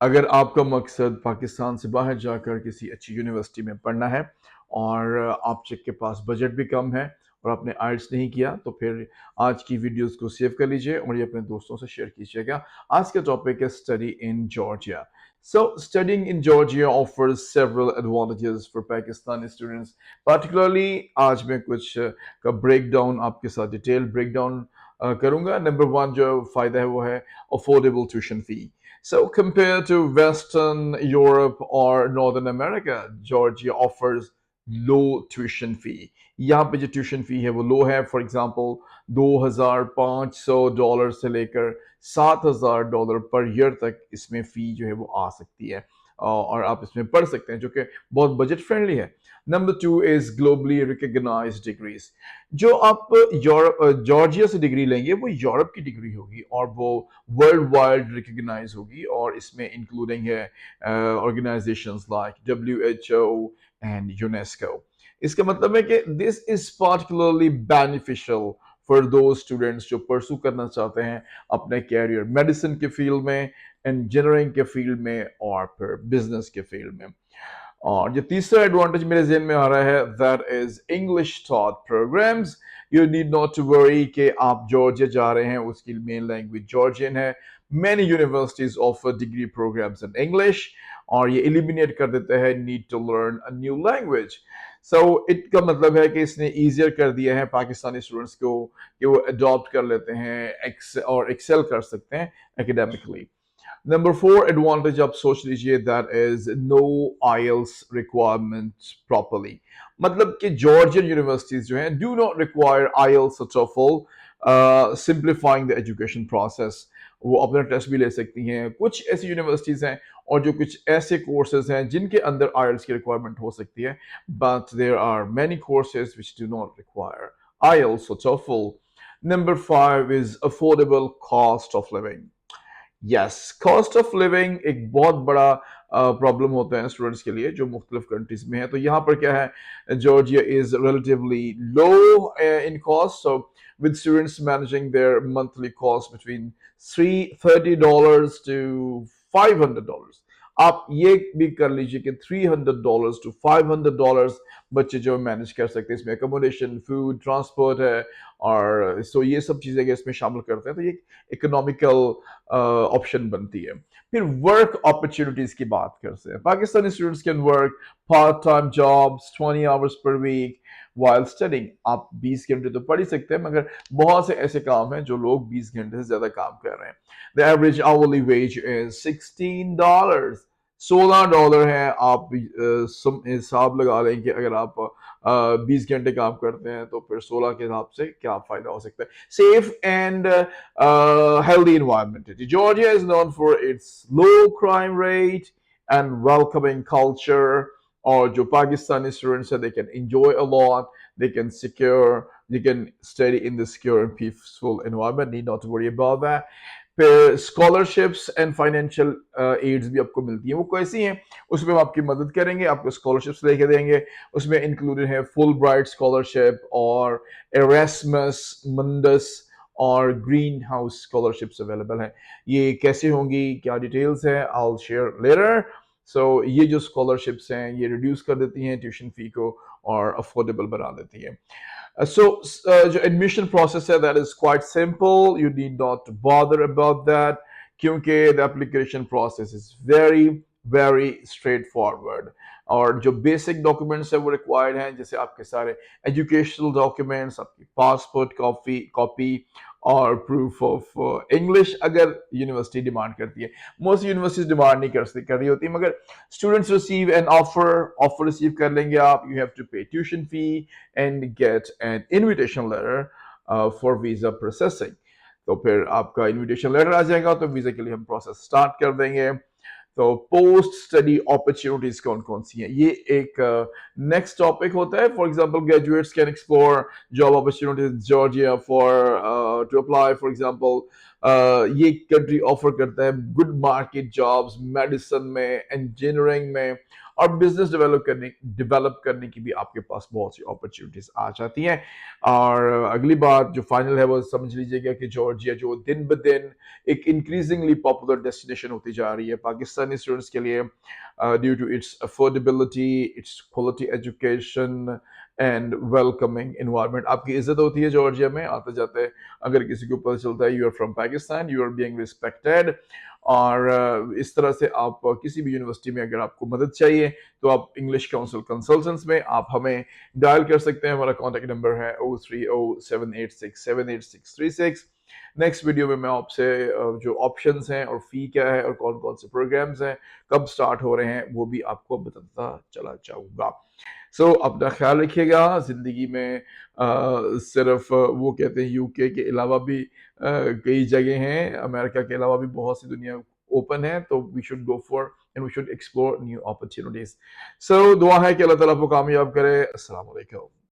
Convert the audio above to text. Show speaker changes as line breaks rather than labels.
अगर आपका मकसद पाकिस्तान से बाहर जाकर किसी अच्छी यूनिवर्सिटी में पढ़ना है और आपके पास बजट भी कम है और आपने आइल्स नहीं किया, तो फिर आज की वीडियोस को सेव कर लीजिए और ये अपने दोस्तों से शेयर कीजिएगा। आज का टॉपिक है study in Georgia. So, studying in Georgia offers several advantages for Pakistani students. Particularly, आज मैं कुछ का ब्रेकडाउन आपके साथ डिटेल ब्रेकडाउन करूंगा। नंबर वन जो फायदा है वो है affordable tuition fee. So, compared to Western Europe or Northern America, Georgia offers low tuition fee. यहाँ पे जो ट्यूशन फी है वो लो है। फॉर एग्जांपल $2,500 से लेकर $7,000 पर ईयर तक इसमें फी जो है वो आ सकती है और आप इसमें पढ़ सकते हैं, जो कि बहुत बजट फ्रेंडली है। Number two is globally recognised degrees. जो आप यूरोप जॉर्जिया से डिग्री लेंगे वो यूरोप की डिग्री होगी और वो वर्ल्ड वाइड रिकग्नाइज होगी और इसमें इंक्लूडिंग है organisations like WHO and UNESCO. इसका मतलब है कि this is particularly beneficial for दो स्टूडेंट्स जो परसू करना चाहते हैं अपने कैरियर मेडिसिन के फील्ड में, इंजीनियरिंग के फील्ड में और फिर बिजनेस के फील्ड में। और जो तीसरा एडवांटेज मेरे जहन में आ रहा है that is English taught programmes. You need not to worry कि आप जॉर्जिया जा रहे हैं, उसकी मेन लैंग्वेज जॉर्जियन है। Many universities offer degree programmes in English और ये एलिमिनेट कर देता है need to learn a new language. So it का मतलब है कि इसने ईजियर कर दिया है पाकिस्तानी स्टूडेंट्स को कि वो अडॉप्ट कर लेते हैं और एक्सेल कर सकते हैं एकेडमिकली। नंबर फोर एडवांटेज आप सोच लीजिए that is no IELTS requirement properly. मतलब कि जॉर्जियन यूनिवर्सिटीज जो हैं do not require IELTS TOEFL, simplifying the education process. वो अपना टेस्ट भी ले सकती हैं। कुछ ऐसी यूनिवर्सिटीज हैं और जो कुछ ऐसे कोर्सेज हैं जिनके अंदर आईएल्स की रिक्वायरमेंट हो सकती है, but there are many courses which do not require IELTS और TOEFL. Number five is affordable cost of living. Yes, cost of living एक बहुत बड़ा प्रॉब्लम होता है स्टूडेंट्स के लिए जो मुख्तलिफ कंट्रीज में है। तो यहाँ पर क्या है, Georgia is relatively low in cost, so with students managing their monthly cost between $330 to $500। आप ये भी कर लीजिए कि $300 to $500 बच्चे जो मैनेज कर सकते हैं। इसमें अकोमोडेशन, फूड, ट्रांसपोर्ट है और सो ये सब चीज़ें इसमें शामिल करते हैं, तो ये इकोनॉमिकल ऑप्शन बनती है। फिर वर्क अपॉर्चुनिटीज की बात करते हैं। Pakistani students can work part time jobs 20 hours per week while studying. आप 20 घंटे तो पढ़ ही सकते हैं, मगर बहुत से ऐसे काम हैं जो लोग 20 घंटे से ज्यादा काम कर रहे हैं। The average hourly wage is $16। $16 है। आप हिसाब लगा लें कि अगर आप 20 घंटे काम करते हैं तो फिर 16 के हिसाब से क्या फायदा हो सकता है। Safe and healthy environment. Georgia is known for its low crime rate and welcoming culture. Or जो Pakistani students they can enjoy a lot. They can study in the secure and peaceful environment. Need not to worry about that. फिर scholarships and financial ads भी आपको मिलती हैं। वो कैसी हैं, उसमें हम आपकी मदद करेंगे, आपको स्कॉलरशिप्स लेके देंगे। उसमें इंक्लूडेड है फुल ब्राइट स्कॉलरशिप और एरेस्मस मंडस और ग्रीन हाउस स्कॉलरशिप्स अवेलेबल हैं। ये कैसे होंगी, क्या डिटेल्स है, आई विल शेयर लेटर। सो ये जो स्कॉलरशिप्स हैं ये रिड्यूस कर देती हैं ट्यूशन फी को और अफोर्डेबल बना देती हैं। जो admission process है that is quite simple. You need not bother about that क्योंकि the application process is very straightforward। और जो बेसिक डॉक्यूमेंट्स है वो रिक्वायर्ड हैं, जैसे आपके सारे एजुकेशनल डॉक्यूमेंट्स, आपकी पासपोर्ट कॉपी और प्रूफ ऑफ इंग्लिश अगर यूनिवर्सिटी डिमांड करती है। मोस्ट यूनिवर्सिटीज डिमांड नहीं कर रही होती, मगर students receive an offer receive कर लेंगे आप। You have to pay tuition fee and get an invitation letter for visa processing. तो फिर आपका इनविटेशन लेटर आ जाएगा तो वीजा के लिए हम प्रोसेस स्टार्ट कर देंगे। तो पोस्ट स्टडी अपॉर्चुनिटीज कौन कौन सी हैं, ये एक नेक्स्ट टॉपिक होता है। For example graduates can explore job opportunities Georgia for to apply. For example ये कंट्री ऑफर करता है गुड मार्केट जॉब्स मेडिसिन में, इंजीनियरिंग में और बिजनेस डेवलप करने की भी आपके पास बहुत सी अपॉर्चुनिटीज आ जाती हैं। और अगली बात जो फाइनल है वो समझ लीजिएगा कि जॉर्जिया जो दिन ब दिन एक इंक्रीजिंगली पॉपुलर डेस्टिनेशन होती जा रही है पाकिस्तानी स्टूडेंट्स के लिए, due to its affordability, its quality education and welcoming environment. आपकी इज्जत होती है जॉर्जिया में आते जाते, अगर किसी को पता चलता है you are from Pakistan, you are being respected. और इस तरह से आप किसी भी यूनिवर्सिटी में अगर आपको मदद चाहिए तो आप इंग्लिश काउंसिल कंसल्टेंट्स में आप हमें डायल कर सकते हैं। हमारा कॉन्टैक्ट नंबर है 030786786636। नेक्स्ट वीडियो में मैं आपसे जो ऑप्शंस हैं और फी क्या है और कौन कौन से प्रोग्राम्स हैं, कब स्टार्ट हो रहे हैं, वो भी आपको बताता चला जाऊंगा। अपना ख्याल रखिएगा। ज़िंदगी में सिर्फ वो कहते हैं यूके के अलावा भी कई जगह हैं, अमेरिका के अलावा भी बहुत सी दुनिया ओपन है, तो we should go for and we should explore new opportunities. दुआ है कि अल्लाह ताला आपको कामयाब करे। अस्सलाम वालेकुम।